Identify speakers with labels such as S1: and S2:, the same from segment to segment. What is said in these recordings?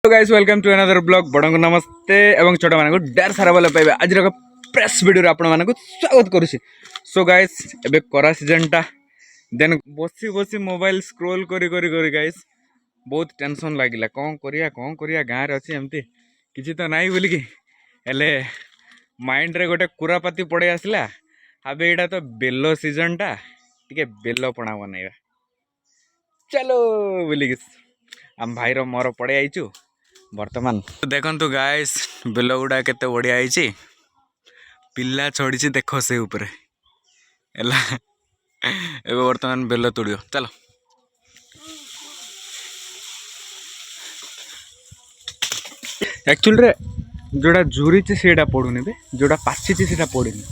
S1: तो guys welcome to another blog बड़ को नमस्ते एवं छोट मान डेर सारा भल पाइबे आज प्रेस वीडियो आपण मानक स्वागत करुछि। सो गाइस एबे करा सीजन टा देन बसी बसी मोबाइल स्क्रोल करी करी करी गाइस बहुत टेंशन लागिला कौन करिया गाँव रे अछि एमती किछि तो नाइ बोली कि हेले माइंड रे गोटे कुरापाती पड़े आसला आबे एटा तो बेलो सीजन टा टिके बेलो पणा बनैबा चलो बोली कि आम भाई रो मोर पड़े आइचु बर्तमान देखंतु गाइस बेल गुड़ा केते बढ़िया आइची पिल्ला चढ़ी देख से ऊपर एला एबे बर्तमान बेल तोड़ियो चलो एक्चुअली रे जोड़ा झुरी सेटा पड़ुनी बे जोड़ा पाची सेटा पड़नी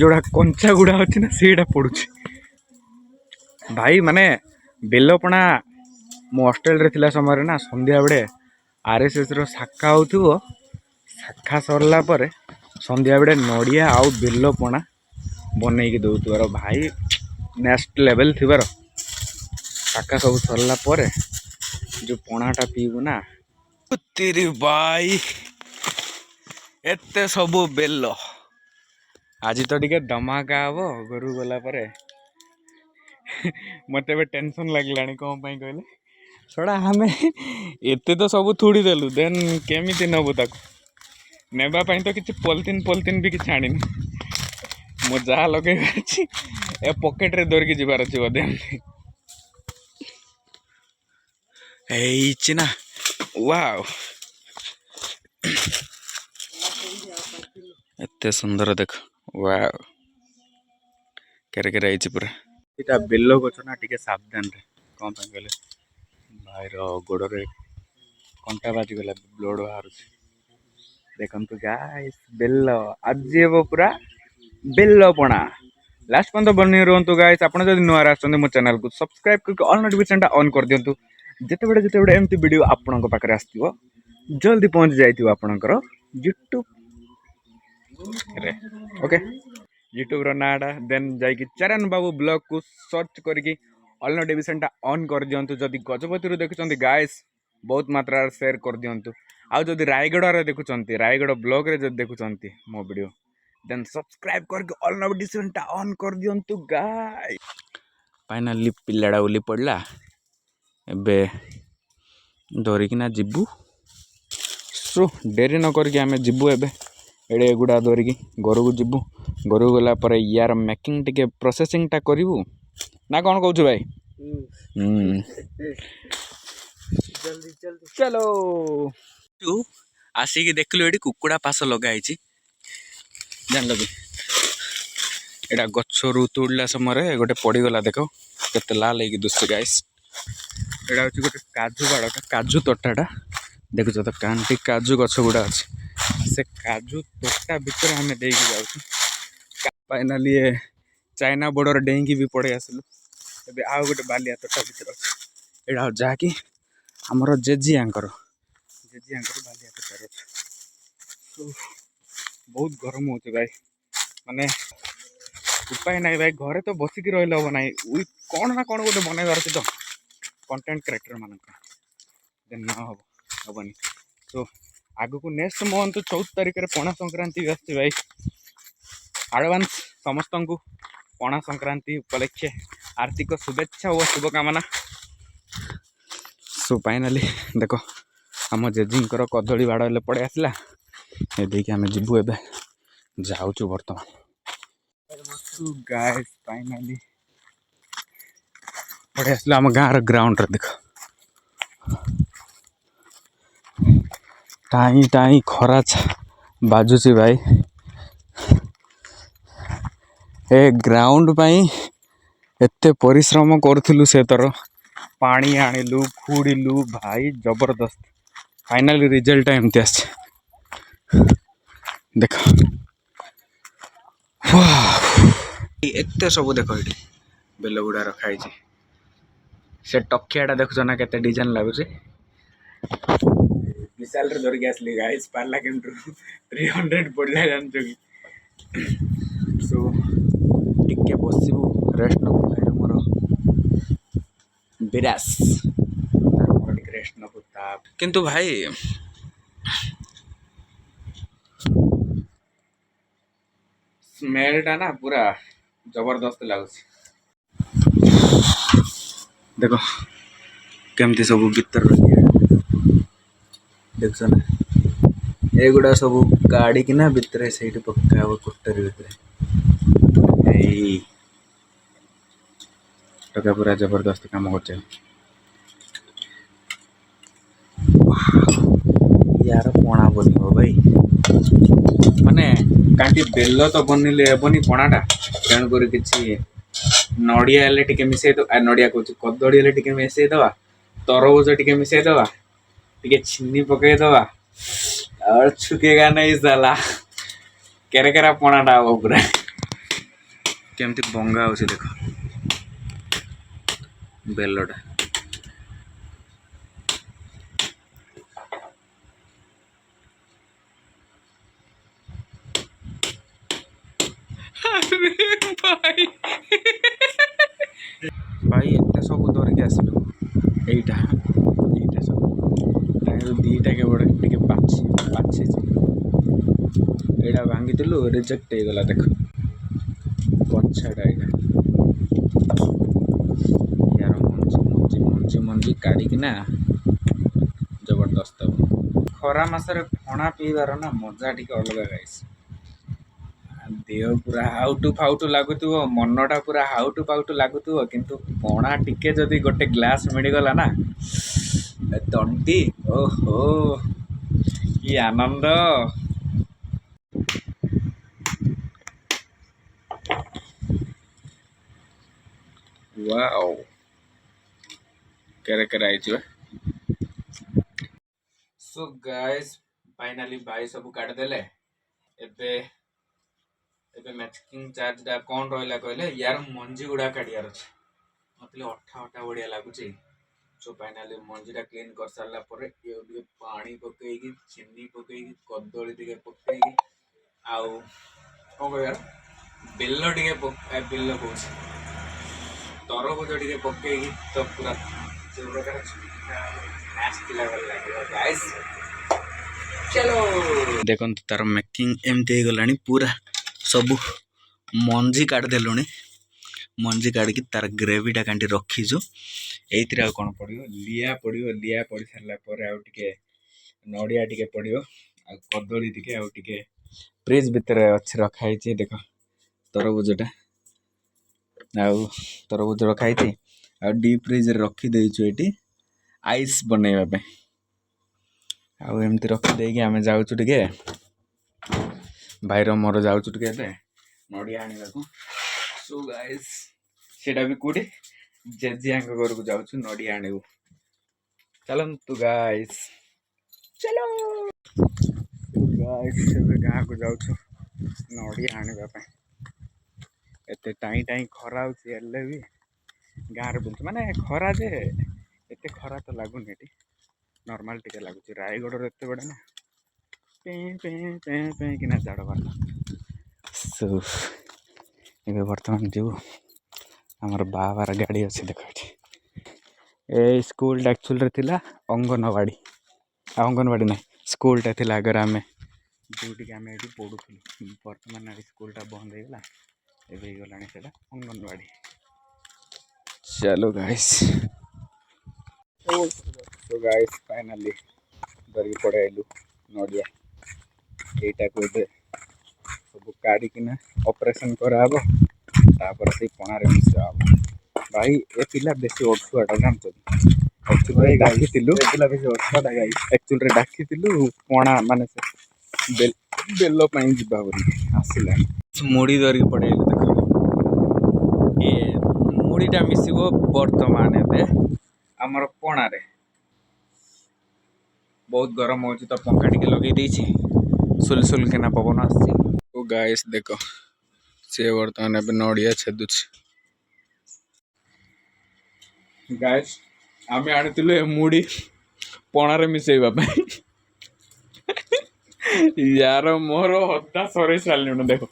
S1: जोड़ा कंचा गुड़ा अच्छी ना सेटा पड़ुची भाई माने बेलपणा मो हॉस्टेल रे थिला समय ना संध्या बेड़े आरएसएस रो शाखा होथुवो शाखा सरला परे संध्या बेड़े नड़िया आउ बेलपणा बनई दौथुवार भाई नेक्स्ट लेवल थिबार शाखा सब सरला परे जो पणाटा पीबू ना तेरी भाई एते सबु बेल आज तो टिके धमाका हबो घरु गला परे मते टेंशन लगलानी कौन पाई कहले छोड़ा हमें एते तो सब थोड़ी देलु देन केमिति नबु ताको नेबा पाई तो किछि पॉलिथिन भी किछि आनिनी मो जा लगे अछि ए पॉकेट रे दरकी जिबार अछि बदे एई चिना वाओ एते सुंदर देख वाओ केरे केरे आइछि पूरा इटा बेलो गछ ना टिके सावधान रे कौन पाई कहले भाई गोड़ रे कंटा बाजी गला ब्लड बाहर देखु गाइस बेल आज पूरा बेलपणा लास्ट पर्यंत बनी रुहतु गाइस आप नुआ आसते मो चैनल को सब्सक्राइब करके ऑल नोटिफिकेशन ऑन कर दिंतु जिते एमती वीडियो आपण पाखे आसो जल्दी पहुंच जाइए आपणकर यूट्यूब रे ओके यूट्यूब रो नाटा देन जाइए चरण बाबू ब्लॉग को सर्च करके ऑल नोटिफिकेशन ऑन कर दिंतु जदि गजपति देखुं गाइस बहुत मात्रा शेयर कर दिंतु आउ जदि रायगढ़ देखुं रायगढ़ ब्लॉग रे जब देखुं मो वीडियो देन सब्सक्राइब करके ऑल नोटिफिकेशन ऑन कर दिंतु गाइस फाइनली पिल्लाड़ा उली पड़ला एबे धरिकिना जिबू सो डेरी न करके आमे जिबू एबे एड़े गुड़ा धरिकी घर को जिबू घर को गला पर यार मेकिंग टिके प्रोसेसिंग टा करिवु ना कौन कहू भाई
S2: जल्दी जल्दी
S1: चलो तू आसिक देखलु ये कुकुड़ा पास लगाई जान लगे एटा गचरू तोड़ला समय गोटे पड़गला देख के लाल है दुष्ट गाइस एटा हूँ गोटे काजू बाड़टा काजू तोटाटा देखुच तो कांटी काजू गछ गुड़ा अच्छे से काजू तोटा भितर आम दे फाइनाली चाइना बॉर्डर डेईकी भी पड़े आसलु ए आउ गोटे बालिया तोटा भितर अच्छे एटा जहाँकि आमर जेजियांकर बालिया तोटार अच्छे बहुत गरम होते भाई माने उपाय ना भाई घरे तो बसिक रही हम ना कौन ना कौन गोटे बनइबार तो कंटेंट क्रिएटर मान न हम हेनी तो आगु को नेक्स्ट मंथ 14 तारिख में पणा संक्रांति भी भाई एडवांस समस्त को पणा संक्रांति उपलक्षे आर्थिक शुभेच्छा और शुभकामना। सो फाइनाली देख आम जेजींकर कदली बाड़ पड़े आसला ये आम जीवु ए जाऊँ बर्तमान गाइस फाइनाली पड़े आसला आम गाँव ग्राउंड रे देख टाई टाई खरा बाजुची भाई ए ग्राउंड पाई एते परिश्रम करथिलु से तर पानी आनिलु खुड़िलु भाई जबरदस्त फाइनली रिजल्ट एमती आस देख एते सब देख ये बेल गुड़ा रखाई से टकियाटा देखुच ना केते डिजाइन लगुच विशाल रे धरिक आसली गाइस पार्ला केमटू 300 पड़ला जानछ कि सो टिके बसबू रेस्ट नबू मोर बिरास रेस्ट नबू किंतु भाई स्मेल टा ना पूरा जबरदस्त लगुच। देखो केमती सब भीतर देख ना एगुड़ा सब काढ़ी ना भितर से पक्का हम कुटर भितर टका पूरा जबरदस्त काम कर यार पणा बन भाई माने काटी बेल तो बनइले हेबनी पणाटा तेणुक किसी नड़िया हेल्ले टिके मिसई नड़िया कहूँ कदड़ी हेल्ले टिके मिसई दवा तरबुज टिके मिसई दवा टिके चीनी पकई दवा और छुकेगा नहीं साला केरा पणाटा हम पूरा केमती बंगा हो देख बेलटा भाई भाई एत सब धरिक आसलु यहीटा यहीटा सब दीटा केवल बाछी यहाँ भांगी रिजेक्ट हो गला देख पछाटा यार मंजी मंजी मंजी काढ़िकिना जबरदस्त खरा मसरे फणा पीबार ना मजा टी अलग गाइस देह पूरा हाउटू फाउटू लगुव मनटा पूरा हाउटू फाउटू लगुव किंतु पणा टिके जदि गोटे ग्लास मिलगला ना तंटी ओहो कि आनंद वाओ केरा सो गाइस फाइनली भाई सब काट देले एबे एबे मैचिंग चार्ज दा कौन रहिला कहले यार मंजी गुडा काटियार अछि मतलब अठा अठा बढ़िया लागुची सो फाइनली मंजीटा क्लीन कर सारला परे ये पानी पकेगी चीनी पकेगी कदली टिके पकेगी आउ कौन कह यार बेल टिके बेल कहूँ तरबुज टिके पकेगी तो पूरा जो प्रकार चलो देखो तार मेकिंग एमती गला पूरा सब मंजी काटिदेलु मंजी काटिकी तार ग्रेवीटा काटी रखीचु ये कौन पड़ो लिया पड़ सारापर आउे नड़िया टिके पड़ो आ कदली टिके आउे फ्रिज भितर अच्छे रखाई देख तरबुजटा आउ तरबुज रखाई आ डीप फ्रिज रखीदेचु ये आइस बनइबा आउ एमती रखीदे आम जाऊँ टे भाईर मोर जाऊँ टे नड़िया आने सो गाइस सेटा भी कूटे जेजिया घर को जाऊँ नड़िया आने चलतु गाइस चलो गाइस गाँ को जाऊँ नड़िया आने एत टाई टाई खरा होले भी गाँव बुलूँ माने खरा जे एत खरा तो लगुनि ये नॉर्मल टिके लगुच रायगढ़ एत बड़े ना पे पे पे पे कि झाड़ बार सो ये बर्तमान जो आमर बाबार गाड़ी अच्छे देख ए स्कूल एक्चुअल थिला अंगनवाड़ी अंगनवाड़ी ना स्कूलटा थी आगर आम जोटि आम ये पढ़ुलु बर्तमान स्कूलटा बंद होगा एबे गलानी सेटा अंगनवाड़ी चलो गाइस तो गाइस फाइनली धरिक पड़ेलु नड़िया यहीटा को सब काढ़िकिना ऑपरेशन कराब तापर से पणार मिसा भाई ए पिला बेसी अठुआटा जानते एक्चुअली डाकिलु पणा माने बेल जा आसला मुड़ी धरिक पड़ेलु देख ये मुड़ीटा मिसिब बर्तमान एवं आमर पणारे बहुत गरम हो तो पंखा टिके लगे देछि सुलसुल केना पवन आसी तो गाइस देखो से बर्तमान एवं नड़िया छेदुछ गाइस आम आनी मुड़ी पणार मिसेबा यार मोर हता सर सारे देख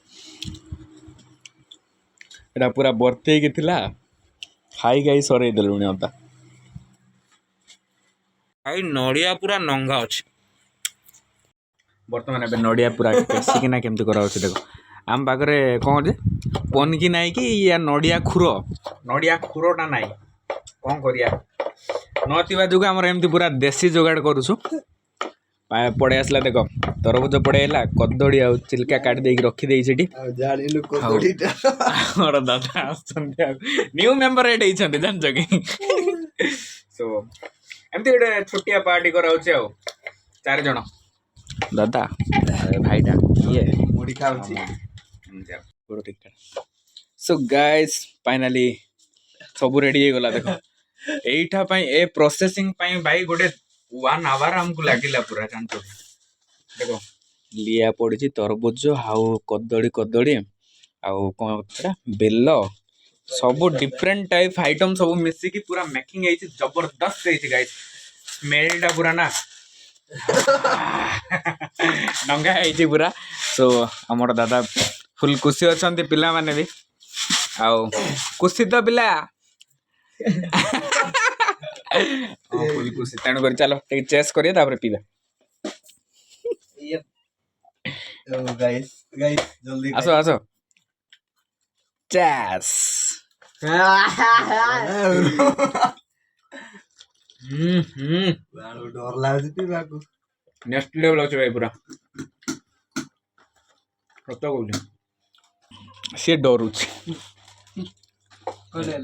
S1: एटा पूरा बर्ते खाई खाई सर देलुणी हता।
S2: भाई नड़िया पूरा नंगा अच्छे
S1: बर्तमान एबे नड़िया पूरा पेसिकिना केमती करा होछि देखो आम पाखरे कौन जे पनकी नाई कि या नड़िया खुरोटा नाई कौन करिया नथिबा जुग हमर एमती पूरा देसी जोगाड़ करूछु पड़े आसला देख तरबुज पड़े आइला कदड़ी आ चिल्का काट देकी रखी देई सेठी
S3: जानिलु कोदड़ीटा
S1: हमर दादा आछन्ते न्यू मेंबर एट हेइछन्ते जानछ कि सो एमती गोटे छोटिया पार्टी करा होछि आ 4 जण दादा भाईटा ये
S3: मुड़ी खाउची
S1: सो गाइस फाइनली सब रेडी हो गला देखो एइठा पई ए प्रोसेसिंग पई भाई गोटे 1 आवर हमको लागिला पूरा जानतो देखो लिया पड़ी तरबुज हाउ कदड़ी आउ कौन बेल सब डिफरेंट टाइप आइटम सब मिसिकी पूरा मेकिंग है जबरदस्त है गाइस स्मेलटा पूरा ना नंगा है पूरा सो हमर दादा फुल खुशी अच्छा पिला माने भी आउ खुशी तो पिला फुल खुशी तेणु कर चलो चेस करिए तापर पीबा
S3: गाइस जल्दी
S1: आसो आसो चेस
S3: डर लाଗୁଛି ପିବାକୁ
S1: नेक्स्ट लेवल अच्छे भाई पूरा सत कहूँ सी डरुच
S3: कोले